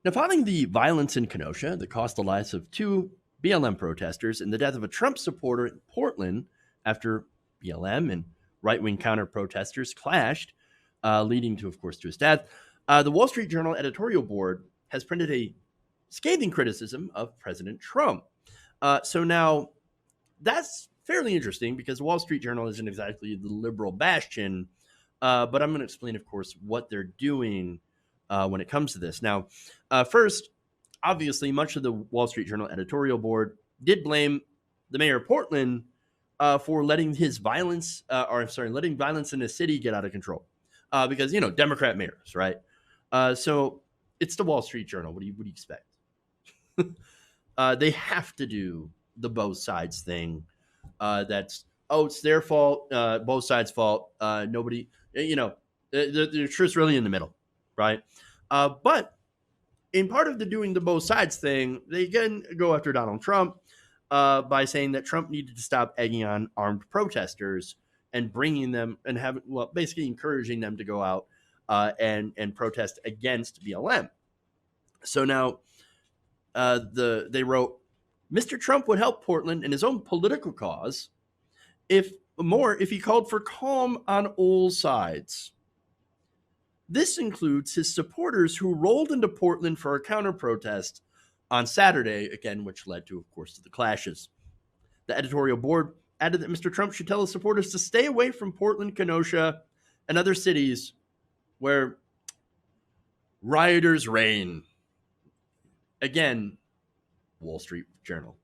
Now, following the violence in Kenosha that cost the lives of two BLM protesters and the death of a Trump supporter in Portland after BLM and right wing counter protesters clashed, leading to, of course, to his death, the Wall Street Journal editorial board has printed a scathing criticism of President Trump. So now that's fairly interesting because the Wall Street Journal isn't exactly the liberal bastion, but I'm going to explain, of course, what they're doing when it comes to this. Now, first, obviously, much of the Wall Street Journal editorial board did blame the mayor of Portland for letting letting violence in the city get out of control, because Democrat mayors, right? So it's the Wall Street Journal. What do you expect? They have to do the both sides thing. It's their fault, both sides' fault. Nobody, the truth's really in the middle, right? But in part of the doing the both sides thing, they again go after Donald Trump by saying that Trump needed to stop egging on armed protesters and bringing them and basically encouraging them to go out and protest against BLM. So now they wrote, Mr. Trump would help Portland in his own political cause if he called for calm on all sides. This includes his supporters who rolled into Portland for a counter protest on Saturday, again, which led to, of course, to the clashes. The editorial board added that Mr. Trump should tell his supporters to stay away from Portland, Kenosha, and other cities where rioters reign. Again, Wall Street Journal.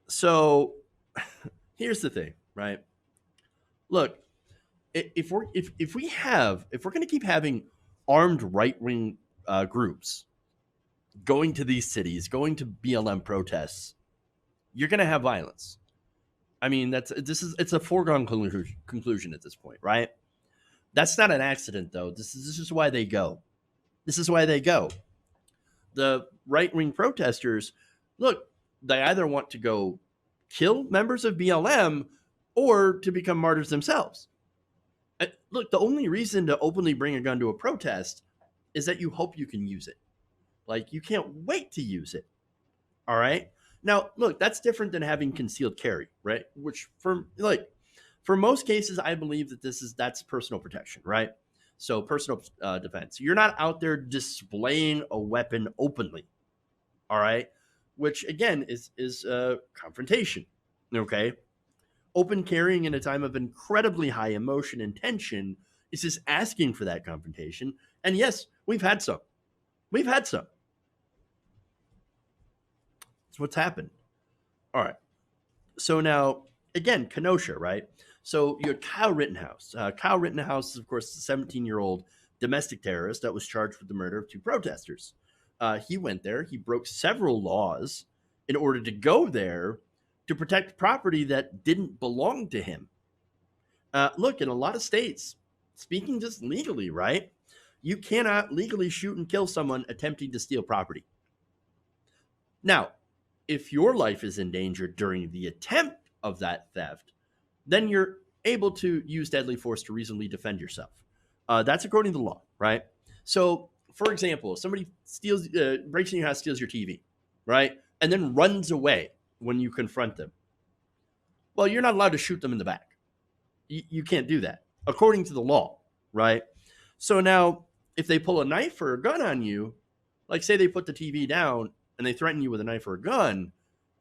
So here's the thing, right? Look, if we're going to keep having armed right wing groups going to these cities, going to BLM protests, you're going to have violence. I mean, it's a foregone conclusion at this point, right? That's not an accident, though. This is why they go. This is why they go. The right wing protesters, look, they either want to go kill members of BLM or to become martyrs themselves. Look, the only reason to openly bring a gun to a protest is that you hope you can use it. Like, you can't wait to use it. All right. Now, look, that's different than having concealed carry, right? Which for most cases, I believe that that's personal protection, right? So personal defense. You're not out there displaying a weapon openly. All right. Which again is confrontation. Okay. Open carrying in a time of incredibly high emotion and tension is just asking for that confrontation. And yes, we've had some. That's what's happened. All right. So now, again, Kenosha, right? So you had Kyle Rittenhouse. Kyle Rittenhouse is, of course, a 17-year-old domestic terrorist that was charged with the murder of two protesters. He went there. He broke several laws in order to go there to protect property that didn't belong to him. Look, in a lot of states, speaking just legally, right? You cannot legally shoot and kill someone attempting to steal property. Now, if your life is in danger during the attempt of that theft, then you're able to use deadly force to reasonably defend yourself. That's according to the law, right? So, for example, if somebody breaks in your house, steals your TV, right? And then runs away when you confront them. Well, you're not allowed to shoot them in the back. You can't do that, according to the law, right? So now, if they pull a knife or a gun on you, like say they put the TV down and they threaten you with a knife or a gun,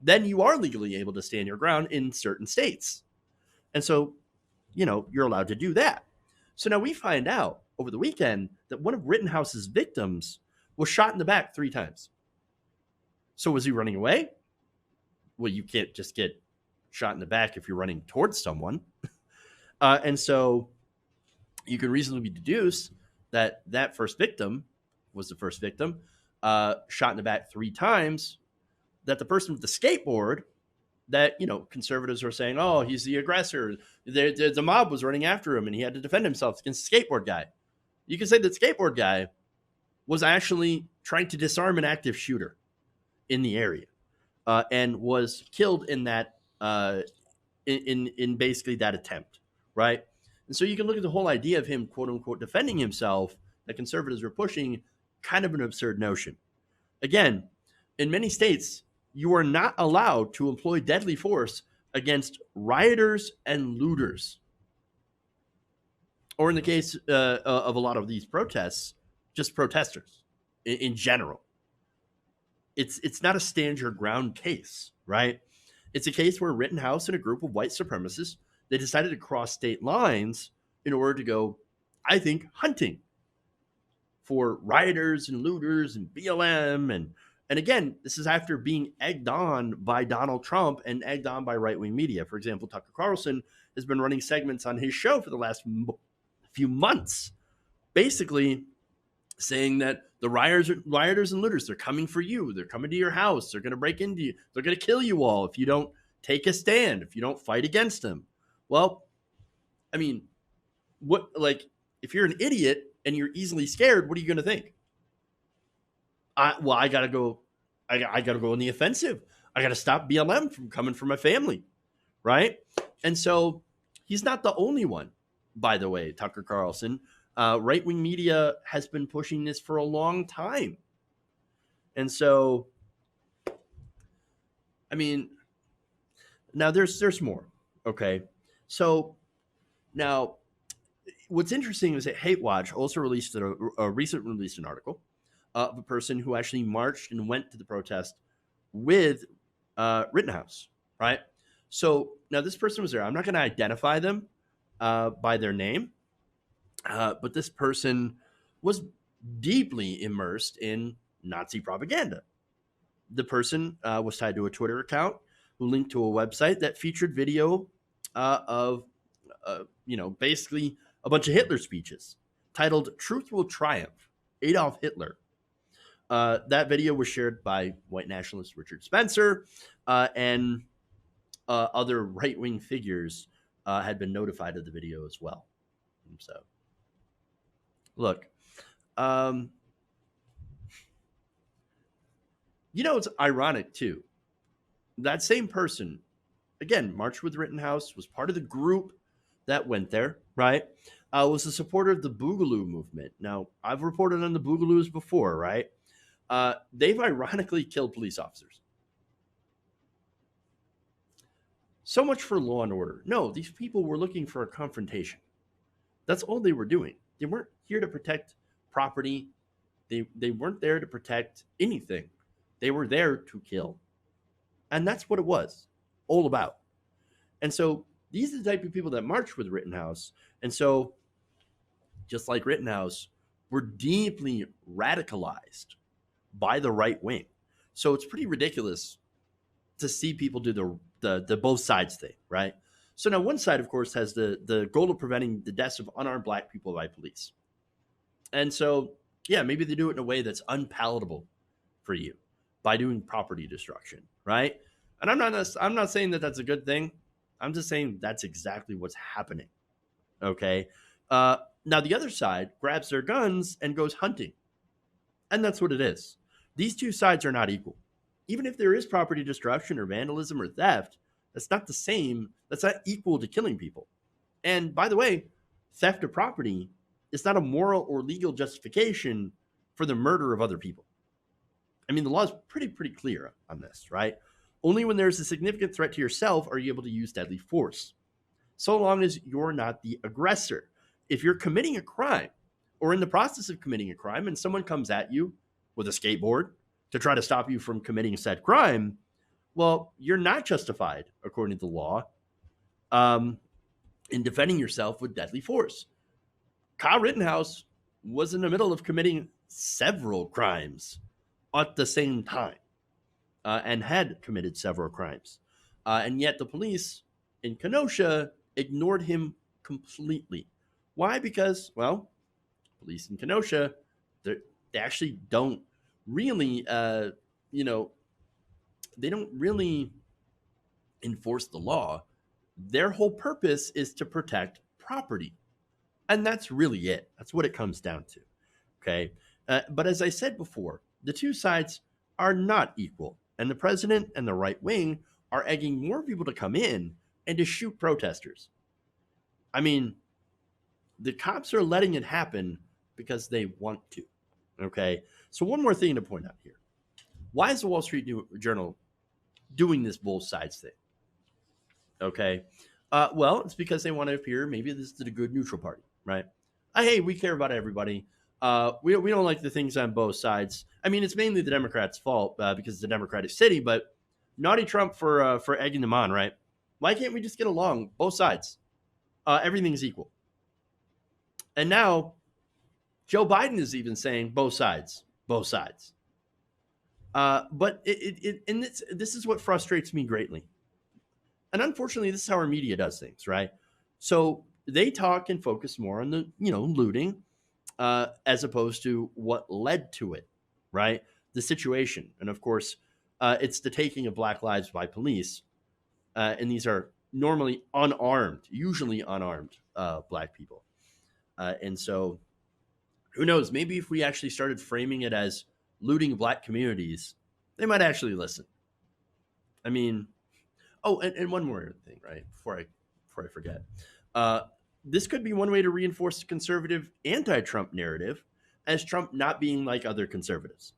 then you are legally able to stand your ground in certain states. And so, you're allowed to do that. So now we find out over the weekend that one of Rittenhouse's victims was shot in the back 3 times. So was he running away? Well, you can't just get shot in the back if you're running towards someone. And so you can reasonably deduce that first victim was the first victim, shot in the back 3 times, that the person with the skateboard that, conservatives are saying, oh, he's the aggressor. The mob was running after him and he had to defend himself against the skateboard guy. You can say that skateboard guy was actually trying to disarm an active shooter in the area and was killed in that in basically that attempt, right? And so you can look at the whole idea of him, quote unquote, defending himself that conservatives are pushing kind of an absurd notion. Again, in many states, you are not allowed to employ deadly force against rioters and looters. Or in the case of a lot of these protests, just protesters in general. It's not a stand your ground case, right? It's a case where Rittenhouse and a group of white supremacists, they decided to cross state lines in order to go, I think, hunting for rioters and looters and BLM and again, this is after being egged on by Donald Trump and egged on by right-wing media. For example, Tucker Carlson has been running segments on his show for the last few months, basically saying that the rioters and looters, they're coming for you. They're coming to your house. They're going to break into you. They're going to kill you all if you don't take a stand, if you don't fight against them. Well, I mean, what, like, if you're an idiot and you're easily scared, what are you going to think? I got to go. I got to go on the offensive. I got to stop BLM from coming for my family, right? And so he's not the only one, by the way, Tucker Carlson. Right-wing media has been pushing this for a long time. And so, I mean, now there's more, okay? So now what's interesting is that Hate Watch also released recently released an article of a person who actually marched and went to the protest with Rittenhouse, right? So now this person was there. I'm not going to identify them by their name, but this person was deeply immersed in Nazi propaganda. The person was tied to a Twitter account who linked to a website that featured video of, basically a bunch of Hitler speeches titled "Truth Will Triumph," Adolf Hitler. That video was shared by white nationalist Richard Spencer and other right-wing figures had been notified of the video as well. So, look, it's ironic too. That same person, again, marched with Rittenhouse, was part of the group that went there, right? Was a supporter of the Boogaloo movement. Now, I've reported on the Boogaloos before, right? They've ironically killed police officers. So much for law and order. No, these people were looking for a confrontation. That's all they were doing. They weren't here to protect property. They weren't there to protect anything. They were there to kill. And that's what it was all about. And so these are the type of people that march with Rittenhouse. And so, just like Rittenhouse, were deeply radicalized by the right wing. So it's pretty ridiculous to see people do the both sides thing, right? So now one side, of course, has the goal of preventing the deaths of unarmed black people by police. And so, yeah, maybe they do it in a way that's unpalatable for you by doing property destruction, right? And I'm not saying that that's a good thing. I'm just saying that's exactly what's happening, okay? Now the other side grabs their guns and goes hunting. And that's what it is. These two sides are not equal. Even if there is property destruction or vandalism or theft, that's not the same. That's not equal to killing people. And by the way, theft of property is not a moral or legal justification for the murder of other people. I mean, the law is pretty clear on this, right? Only when there's a significant threat to yourself are you able to use deadly force, so long as you're not the aggressor. If you're committing a crime or in the process of committing a crime and someone comes at you with a skateboard to try to stop you from committing said crime, well, you're not justified, according to the law, in defending yourself with deadly force. Kyle Rittenhouse was in the middle of committing several crimes at the same time and had committed several crimes. And yet the police in Kenosha ignored him completely. Why? Because, well, police in Kenosha, they actually don't really, they don't really enforce the law. Their whole purpose is to protect property. And that's really it. That's what it comes down to. Okay. But as I said before, the two sides are not equal. And the president and the right wing are egging more people to come in and to shoot protesters. I mean, the cops are letting it happen because they want to. Okay. So, one more thing to point out here. Why is the Wall Street Journal doing this both sides thing? Okay. Well, it's because they want to appear maybe this is a good neutral party, right? Hey, we care about everybody. We don't like the things on both sides. I mean, it's mainly the Democrats' fault because it's a Democratic city, but naughty Trump for egging them on, right? Why can't we just get along both sides? Everything's equal. And now Joe Biden is even saying both sides, both sides. But and this is what frustrates me greatly. And unfortunately, this is how our media does things, right? So they talk and focus more on the looting as opposed to what led to it, right? The situation, and of course, it's the taking of black lives by police, and these are normally unarmed, usually unarmed black people, and so who knows? Maybe if we actually started framing it as looting black communities, they might actually listen. I mean, oh, and one more thing, right? Before I forget, uh, this could be one way to reinforce the conservative anti-Trump narrative as Trump not being like other conservatives.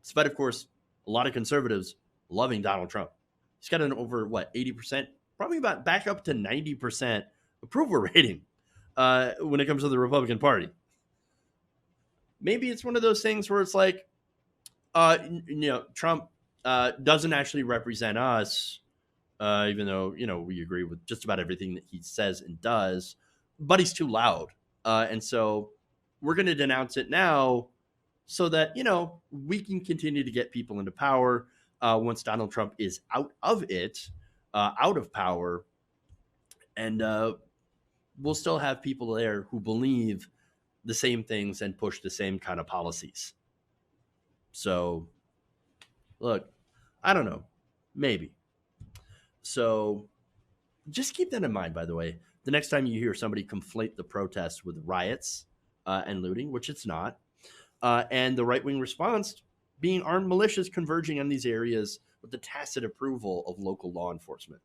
Despite, of course, a lot of conservatives loving Donald Trump. He's got an over 80%, probably about back up to 90% approval rating when it comes to the Republican Party. Maybe it's one of those things where it's like, Trump doesn't actually represent us, even though we agree with just about everything that he says and does, but he's too loud, and so we're going to denounce it now, so that we can continue to get people into power once Donald Trump is out of it, out of power, and we'll still have people there who believe the same things and push the same kind of policies. So, look, I don't know, maybe. So just keep that in mind, by the way. The next time you hear somebody conflate the protests with riots and looting, which it's not, and the right wing response being armed militias converging on these areas with the tacit approval of local law enforcement.